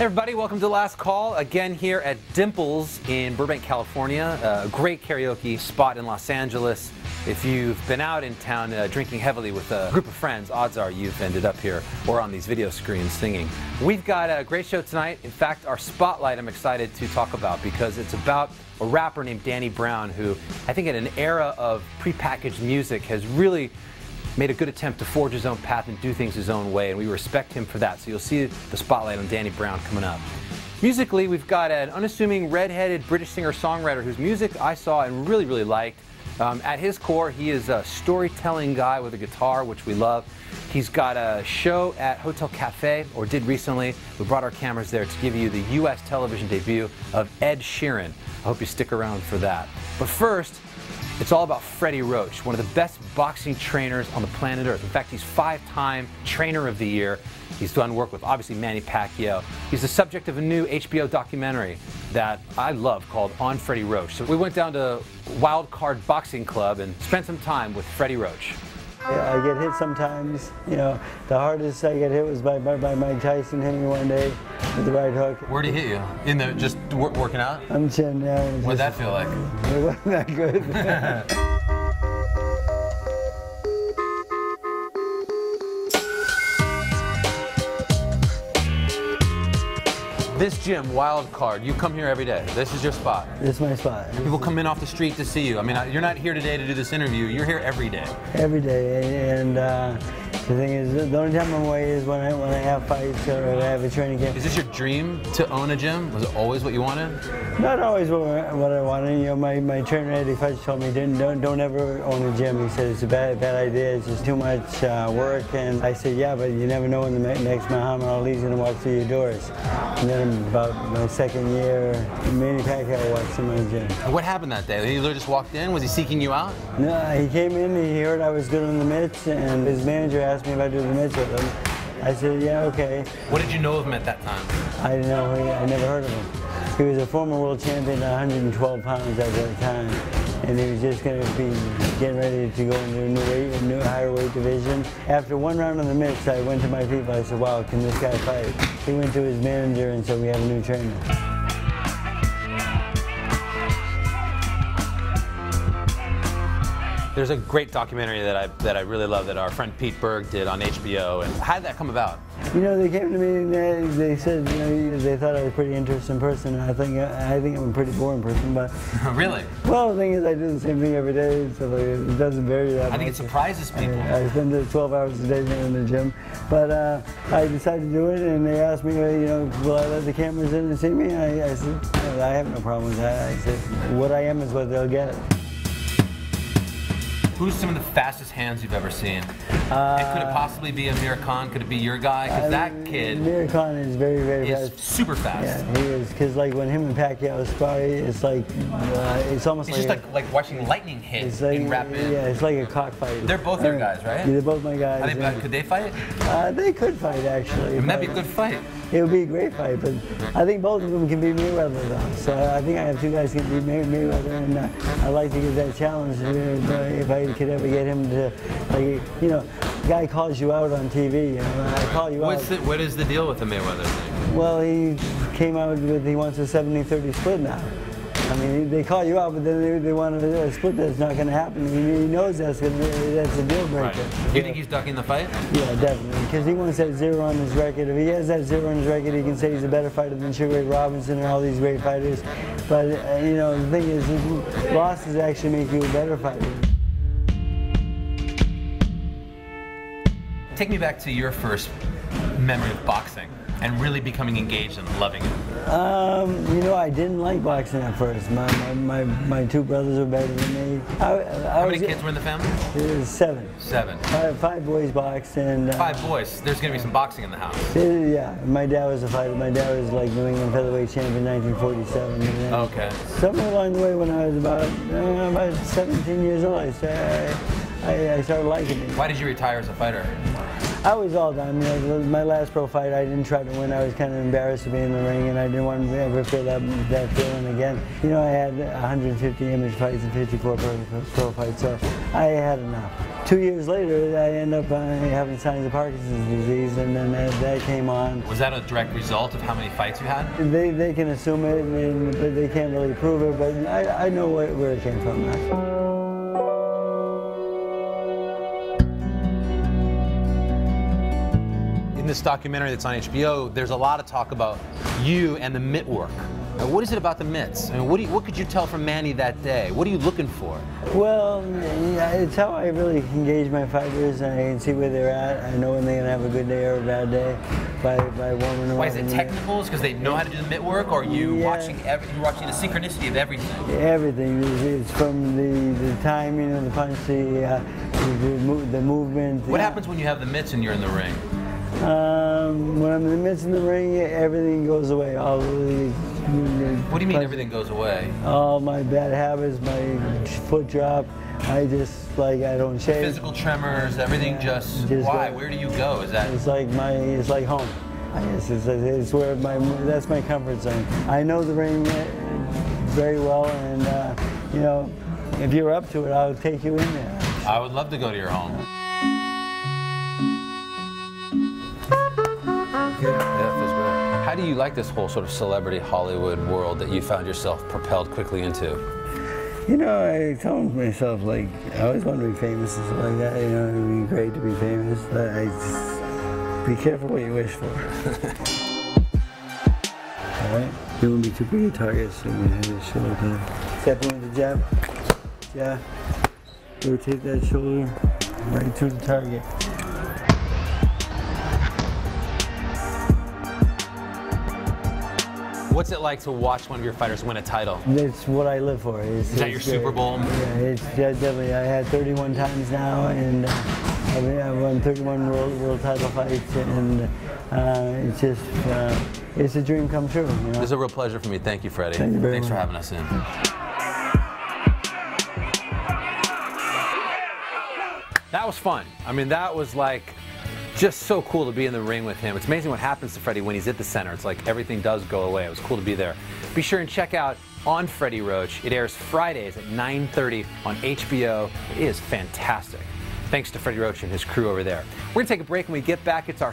Hey everybody, welcome to Last Call, again here at Dimples in Burbank, California, a great karaoke spot in Los Angeles. If you've been out in town drinking heavily with a group of friends, odds are you've ended up here or on these video screens singing. We've got a great show tonight. In fact, our spotlight I'm excited to talk about because it's about a rapper named Danny Brown who I think in an era of prepackaged music has really made a good attempt to forge his own path and do things his own way, and we respect him for that. So you'll see the spotlight on Danny Brown coming up. Musically, we've got an unassuming red-headed British singer-songwriter whose music I saw and really liked. At his core, he is a storytelling guy with a guitar, which we love. He's got a show at Hotel Cafe, or did recently. We brought our cameras there to give you the U.S. television debut of Ed Sheeran. I hope you stick around for that. But first, it's all about Freddie Roach, one of the best boxing trainers on the planet Earth. In fact, he's 5-time Trainer of the Year. He's done work with, obviously, Manny Pacquiao. He's the subject of a new HBO documentary that I love called On Freddie Roach. So we went down to Wild Card Boxing Club and spent some time with Freddie Roach. I get hit sometimes. You know, the hardest I get hit was by Mike Tyson hitting me one day with the right hook. Where'd he hit you? In the just working out? I'm chin down. What'd that feel like? It wasn't that good. This gym, Wild Card, you come here every day. This is your spot. This is my spot. People come in off the street to see you. I mean, you're not here today to do this interview. You're here every day. Every day, and the thing is, the only time I'm away is when I have fights or I have a training camp. Is this your dream to own a gym? Was it always what you wanted? Not always what I wanted. You know, my trainer Eddie Fudge told me don't ever own a gym. He said it's a bad idea. It's just too much work. And I said, yeah, but you never know when the next Muhammad Ali's going to walk through your doors. And then about my second year, Manny Pacquiao walks in my gym. What happened that day? He literally just walked in? Was he seeking you out? No, he came in, he heard I was good on the mitts, and his manager asked me if I'd do the mitts with him. I said, yeah, okay. What did you know of him at that time? I didn't know, I never heard of him. He was a former world champion at 112 pounds at that time, and he was just going to be getting ready to go into a new higher weight division. After one round on the mitts, I went to my people, I said, wow, can this guy fight? He went to his manager and said, we have a new trainer. There's a great documentary that I really love that our friend Pete Berg did on HBO. And how did that come about? You know, they came to me and they said, you know, they thought I was a pretty interesting person. And I think I'm a pretty boring person, but really? Well, the thing is, I do the same thing every day, so it doesn't vary that much. I think it surprises people. I spend 12 hours a day in the gym, but I decided to do it, and they asked me, you know, will I let the cameras in and see me? I said, no, I have no problem with that. I said, what I am is what they'll get. Who's some of the fastest hands you've ever seen? And could it possibly be Amir Khan? Could it be your guy? Because that kid Amir Khan is very fast. Super fast. Yeah, he is. Because like when him and Pacquiao spar, it's like it's almost it's just like watching lightning hit in rapid. Yeah, it's like a cockfight. They're both your guys, right? Yeah, they're both my guys. Could they fight? They could fight actually. I mean, that'd be a good fight. It would be a great fight, but I think both of them can beat Mayweather though. So I think I have two guys who can beat Mayweather, and I'd like to give that challenge if I could ever get him to, like, you know, the guy calls you out on TV, you know, I call you out. What is the deal with the Mayweather thing? Well, he came out with, he wants a 70-30 split now. I mean, they call you out, but then they want a split that's not going to happen. I mean, he knows that's a deal breaker. Right. Do you think he's ducking the fight? Yeah, definitely, because he wants that 0 on his record. If he has that 0 on his record, he can say he's a better fighter than Sugar Ray Robinson and all these great fighters. But, you know, the thing is, losses actually make you a better fighter. Take me back to your first memory of boxing and really becoming engaged and loving it. You know, I didn't like boxing at first. My two brothers were better than me. How many kids were in the family? It was 7. 7. Five boys boxed, and 5 boys. There's going to be some boxing in the house. Yeah, my dad was a fighter. My dad was like New England featherweight champion in 1947. Okay. Somewhere along the way, when I was about 17 years old, I started liking it. Why did you retire as a fighter? I was all done. You know, my last pro fight, I didn't try to win. I was kind of embarrassed to be in the ring, and I didn't want to ever feel that feeling again. You know, I had 150 image fights and 54 pro fights, so I had enough. 2 years later, I ended up having signs of Parkinson's disease, and then that came on. Was that a direct result of how many fights you had? They can assume it, but they can't really prove it, but I know where it came from. In this documentary that's on HBO, there's a lot of talk about you and the mitt work. Now, what is it about the mitts? I mean, what could you tell from Manny that day? What are you looking for? Well, it's how I really engage my fighters, and I can see where they're at. I know when they're going to have a good day or a bad day by warming them up. Why is it technical? Because they know how to do the mitt work, or are you watching you're watching the synchronicity of everything? Everything. It's from the timing of the punch, the movement. What happens when you have the mitts and you're in the ring? When I'm in the midst of the ring, everything goes away. What do you mean everything goes away? All my bad habits, my foot drop. I just I don't shave. Physical tremors, everything just why? Where do you go? Is that? It's like home. I guess it's where that's my comfort zone. I know the ring very well, and you know, if you're up to it, I'll take you in there. I would love to go to your home. Yeah, that feels good. How do you like this whole sort of celebrity Hollywood world that you found yourself propelled quickly into? You know, I told myself, I always want to be famous and stuff like that. You know, it would be great to be famous, but I just be careful what you wish for. All right, you won't be too big a target, so you have your shoulder. Step in with the jab. Yeah. Rotate that shoulder right to the target. What's it like to watch one of your fighters win a title? It's what I live for. Is that your Super Bowl? Yeah, it's definitely. I had 31 times now, and I've won 31 world title fights, and it's just it's a dream come true. You know? It was a real pleasure for me. Thank you, Freddie. Thank you very Thanks much. for having us in. That was fun. I mean, that was just so cool to be in the ring with him. It's amazing what happens to Freddie when he's at the center. It's like everything does go away. It was cool to be there. Be sure and check out On Freddie Roach. It airs Fridays at 9:30 on HBO. It is fantastic. Thanks to Freddie Roach and his crew over there. We're going to take a break. When we get back, it's our